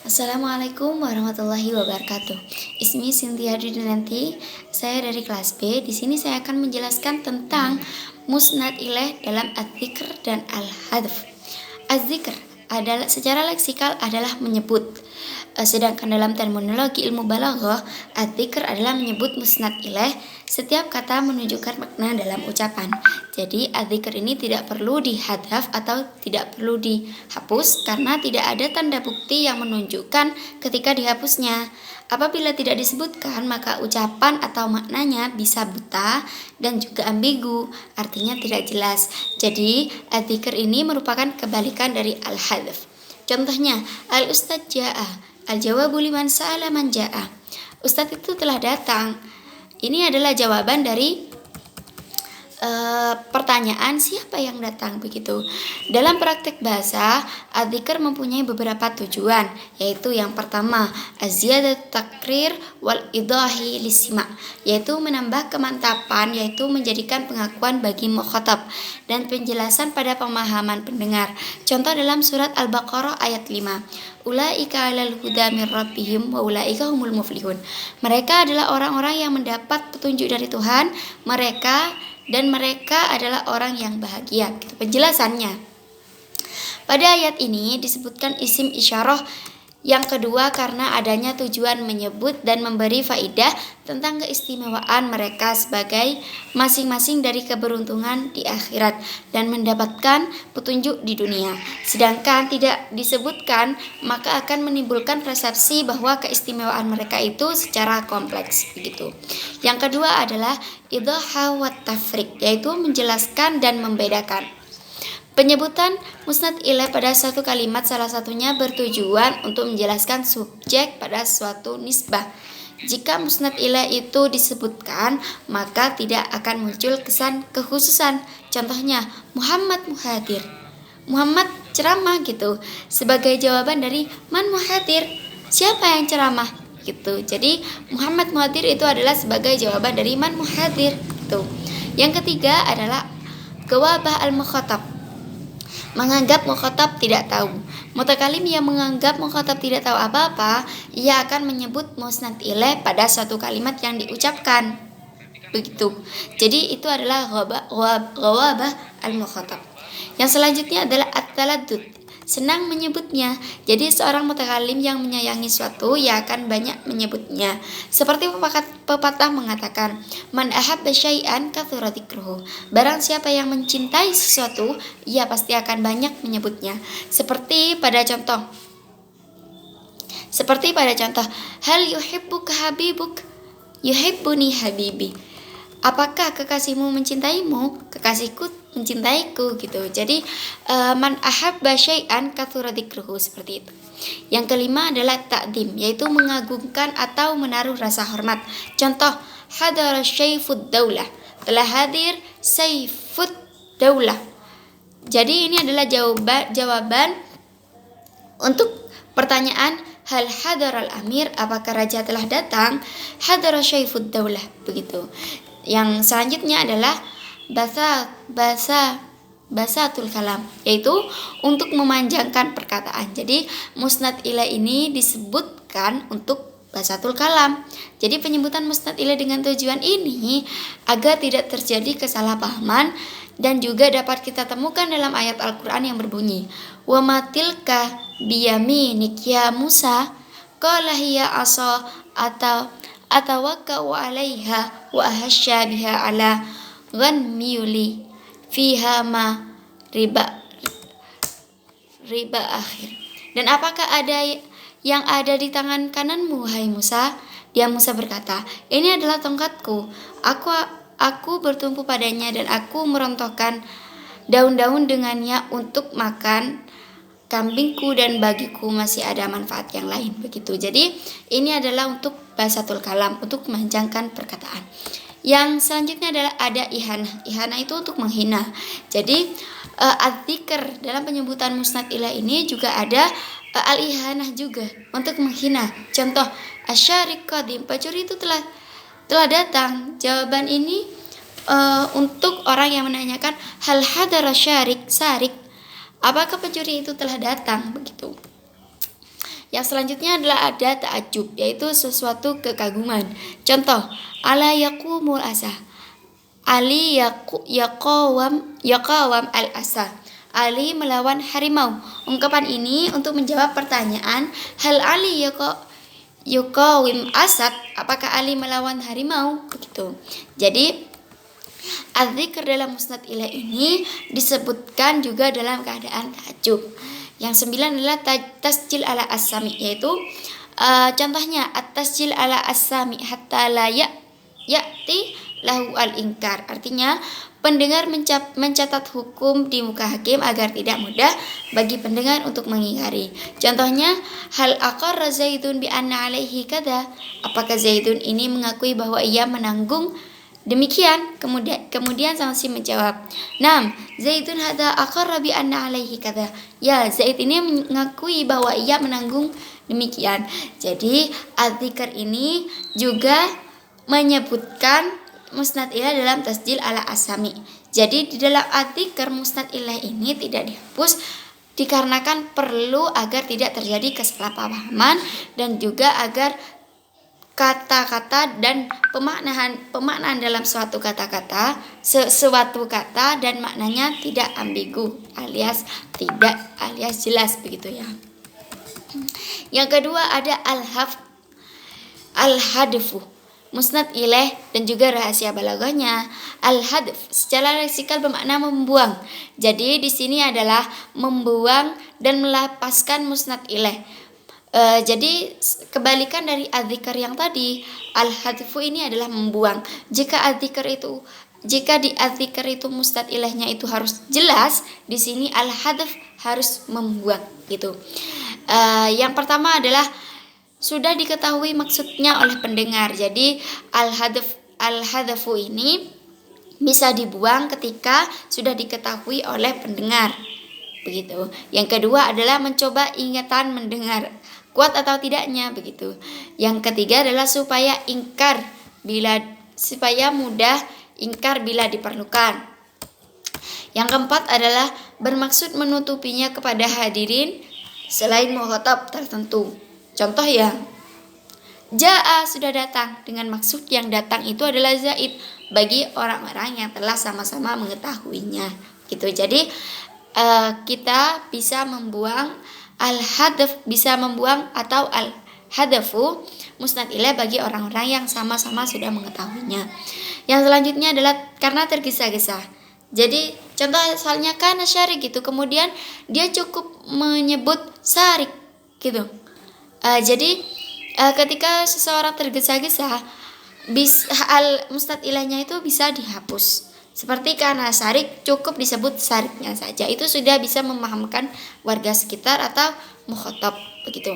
Assalamualaikum warahmatullahi wabarakatuh. Ismi Cynthia Dinanti. Saya dari kelas B. Di sini saya akan menjelaskan tentang musnad ilaih dalam az-zikr dan al-hadf. Az-zikr adalah secara leksikal adalah menyebut. Sedangkan dalam terminologi ilmu balaghah, az-zikr adalah menyebut musnad ilaih setiap kata menunjukkan makna dalam ucapan. Jadi az-zikr ini tidak perlu dihadaf atau tidak perlu dihapus karena tidak ada tanda bukti yang menunjukkan ketika dihapusnya. Apabila tidak disebutkan, maka ucapan atau maknanya bisa buta dan juga ambigu, artinya tidak jelas. Jadi az-zikr ini merupakan kebalikan dari al-hadf. Contohnya, al-ustadz ja'a, al-jawabu liman sa'ala man ja'a. Ustadz itu telah datang. Ini adalah jawaban dari pertanyaan siapa yang datang begitu. Dalam praktek bahasa, az-zikr mempunyai beberapa tujuan, yaitu yang pertama, az-ziyadat takrir wal idahi lisima, yaitu menambah kemantapan, yaitu menjadikan pengakuan bagi mukhatab dan penjelasan pada pemahaman pendengar. Contoh dalam surat Al-Baqarah ayat 5. Ulaika 'alal huda mir rabbihim wa ulaika humul muflihun. Mereka adalah orang-orang yang mendapat petunjuk dari Tuhan, mereka adalah orang yang bahagia. Gitu penjelasannya. Pada ayat ini disebutkan isim isyarah yang kedua karena adanya tujuan menyebut dan memberi faidah tentang keistimewaan mereka sebagai masing-masing dari keberuntungan di akhirat dan mendapatkan petunjuk di dunia. Sedangkan tidak disebutkan, maka akan menimbulkan persepsi bahwa keistimewaan mereka itu secara kompleks begitu. Yang kedua adalah idhah wa tafriq, yaitu menjelaskan dan membedakan. Penyebutan musnad ilaih pada suatu kalimat salah satunya bertujuan untuk menjelaskan subjek pada suatu nisbah. Jika musnad ilaih itu disebutkan, maka tidak akan muncul kesan kekhususan. Contohnya, Muhammad muhadir. Muhammad ceramah gitu. Sebagai jawaban dari man muhadir? Siapa yang ceramah? Gitu. Jadi, Muhammad muhadir itu adalah sebagai jawaban dari man muhadir gitu. Yang ketiga adalah gawabah al-mukhatab, menganggap mukhatab tidak tahu. Mutakalim yang menganggap mukhatab tidak tahu apa-apa, ia akan menyebut musnad ilaih pada suatu kalimat yang diucapkan. Begitu. Jadi itu adalah ghawabah al-mukhatab. Yang selanjutnya adalah at-taladdud, senang menyebutnya. Jadi seorang mutakalim yang menyayangi suatu, ia akan banyak menyebutnya. Seperti pepatah mengatakan, man ahabba syai'an kathura dzikruhu. Barang siapa yang mencintai sesuatu, ia pasti akan banyak menyebutnya. Seperti pada contoh, hal yuhibbuka habibuk yuhibbuni habibi. Apakah kekasihmu mencintaimu? Kekasihku mencintaiku gitu. Jadi man ahabba syai'an kathura dzikruhu, seperti itu. Yang kelima adalah ta'zim, yaitu mengagungkan atau menaruh rasa hormat. Contoh, hadara syai'fud daulah, telah hadir Saifud Daulah. Jadi ini adalah jawaban untuk pertanyaan hal hadaral amir, apakah raja telah datang? Hadara Saifud Daulah, begitu. Yang selanjutnya adalah basatul kalam, yaitu untuk memanjangkan perkataan. Jadi musnad ilaih ini disebutkan untuk basatul kalam. Jadi penyebutan musnad ilaih dengan tujuan ini agar tidak terjadi kesalahpahaman dan juga dapat kita temukan dalam ayat Al-Qur'an yang berbunyi, "Wa matilka biyaminik ya Musa?" Qala hiya asa atawakkau 'alaiha wa ahasya biha 'ala ghanmiyuli fiha ma riba akhir. Dan apakah ada yang ada di tangan kananmu, hai Musa? Dia Musa berkata, ini adalah tongkatku. Aku bertumpu padanya dan aku merontokkan daun-daun dengannya untuk makan kambingku dan bagiku masih ada manfaat yang lain begitu. Jadi ini adalah untuk basatul kalam, untuk memanjangkan perkataan. Yang selanjutnya adalah ada ihanah. Ihanah itu untuk menghina. Jadi az-zikr dalam penyebutan musnad ilaih ini juga ada al-ihanah juga untuk menghina. Contoh, asyarik qadim, pencuri itu telah datang. Jawaban ini untuk orang yang menanyakan hal hadara sarik, apakah pencuri itu telah datang begitu. Yang selanjutnya adalah ada ta'ajub, yaitu sesuatu kekaguman. Contoh, ala yaqumul asa. Ali yaqawam al-asa. Ali melawan harimau. Ungkapan ini untuk menjawab pertanyaan, hal Ali yuqawim asad, apakah Ali melawan harimau? Begitu. Jadi adzikr dalam musnad ilaih ini disebutkan juga dalam keadaan ta'ajub. Yang 9 adalah tasjil ala as-sami, yaitu contohnya at-tasjil ala as-sami hatta la ya'ti lahu al-inkar. Artinya pendengar mencatat hukum di muka hakim agar tidak mudah bagi pendengar untuk mengingkari. Contohnya, hal aqarra Zaidun bi anna alaihi kada. Apakah Zaidun ini mengakui bahwa ia menanggung demikian? Kemudian sang si menjawab, "Nam, Zaidun hada aqarra bi anna alaihi kada." Ya, Zaid ini mengakui bahwa ia menanggung demikian. Jadi, adzikr ini juga menyebutkan musnad ilaih dalam tasjil ala asami. Jadi di dalam adzikr musnad ilaih ini tidak dihapus dikarenakan perlu agar tidak terjadi kesalahpahaman dan juga agar kata-kata dan pemaknaan dalam suatu kata-kata, suatu kata dan maknanya tidak ambigu alias jelas begitu ya. Yang kedua ada al-hadfu, musnad ilaih dan juga rahasia balaghahnya. Al-hadf secara leksikal bermakna membuang. Jadi di sini adalah membuang dan melepaskan musnad ilaih. Jadi kebalikan dari adzikr yang tadi, al-hadfu ini adalah membuang. Jika di adzikr itu musnad ilaihnya itu harus jelas, di sini al-hadf harus membuang gitu. Yang pertama adalah sudah diketahui maksudnya oleh pendengar. Jadi al-hadfu ini bisa dibuang ketika sudah diketahui oleh pendengar. Begitu. Yang kedua adalah mencoba ingatan mendengar, kuat atau tidaknya begitu. Yang ketiga adalah supaya mudah ingkar bila diperlukan. Yang keempat adalah bermaksud menutupinya kepada hadirin selain mukhatab tertentu. Contoh ya, Ja'a sudah datang, dengan maksud yang datang itu adalah Zaid bagi orang-orang yang telah sama-sama mengetahuinya gitu. Jadi kita bisa membuang al-hadf, bisa membuang atau al-hadfu musnad ilaih bagi orang-orang yang sama-sama sudah mengetahuinya. Yang selanjutnya adalah karena tergesa-gesa. Jadi contoh asalnya kan syarik gitu, kemudian dia cukup menyebut sarik gitu. Jadi ketika seseorang tergesa-gesa, al-musnad ilaihnya itu bisa dihapus. Seperti karena sarik cukup disebut sariknya saja, itu sudah bisa memahamkan warga sekitar atau mukhatab begitu.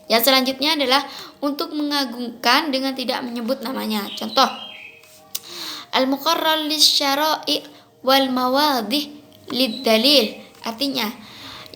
Yang selanjutnya adalah untuk mengagungkan dengan tidak menyebut namanya. Contoh, al-muqarrar lisyara'i wal mawadih lid-dalil, artinya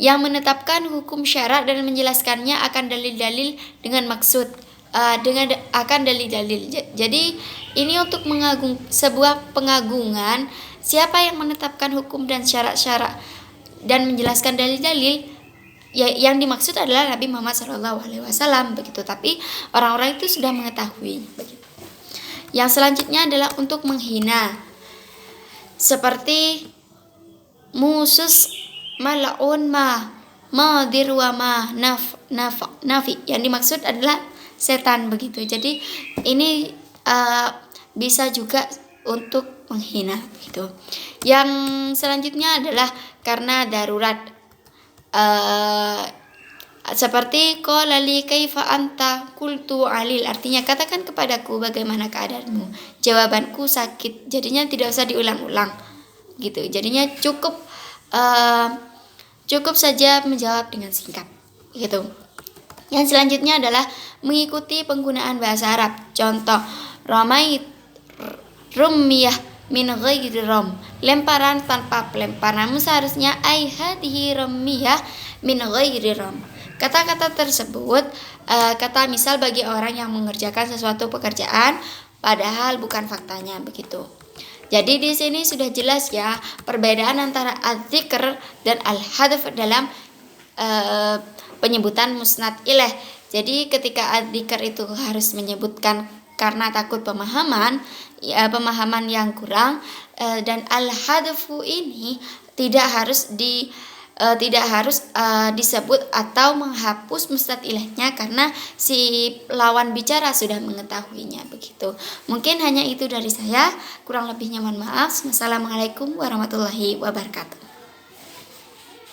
yang menetapkan hukum syarak dan menjelaskannya akan dalil-dalil dengan maksud akan dalil-dalil. Jadi ini untuk sebuah pengagungan, siapa yang menetapkan hukum dan syarat-syarat dan menjelaskan dalil-dalil, ya, yang dimaksud adalah Nabi Muhammad SAW begitu. Tapi orang-orang itu sudah mengetahui begitu. Yang selanjutnya adalah untuk menghina, seperti musus mal'un madir wa ma nafi, yang dimaksud adalah setan begitu. Jadi ini bisa juga untuk menghina gitu. Yang selanjutnya adalah karena darurat, seperti qala li kaifa anta qultu alil, artinya katakan kepadaku bagaimana keadaanmu, jawabanku sakit. Jadinya tidak usah diulang-ulang gitu. Jadinya cukup saja menjawab dengan singkat gitu. Yang selanjutnya adalah mengikuti penggunaan bahasa Arab. Contoh, rumiyah min ghairi ram, lemparan tanpa pelempar. Namun seharusnya ai hadhihi rumiyah min ghairi ram. Kata-kata tersebut kata misal bagi orang yang mengerjakan sesuatu pekerjaan padahal bukan faktanya begitu. Jadi di sini sudah jelas ya perbedaan antara adzikr dan al-hadf dalam penyebutan musnad ilaih. Jadi ketika adzikr itu harus menyebutkan karena takut pemahaman, ya, pemahaman yang kurang, dan al-hadfu ini tidak harus disebut atau menghapus mustad ilahnya karena si lawan bicara sudah mengetahuinya begitu. Mungkin hanya itu dari saya, kurang lebihnya mohon maaf. Wassalamualaikum warahmatullahi wabarakatuh.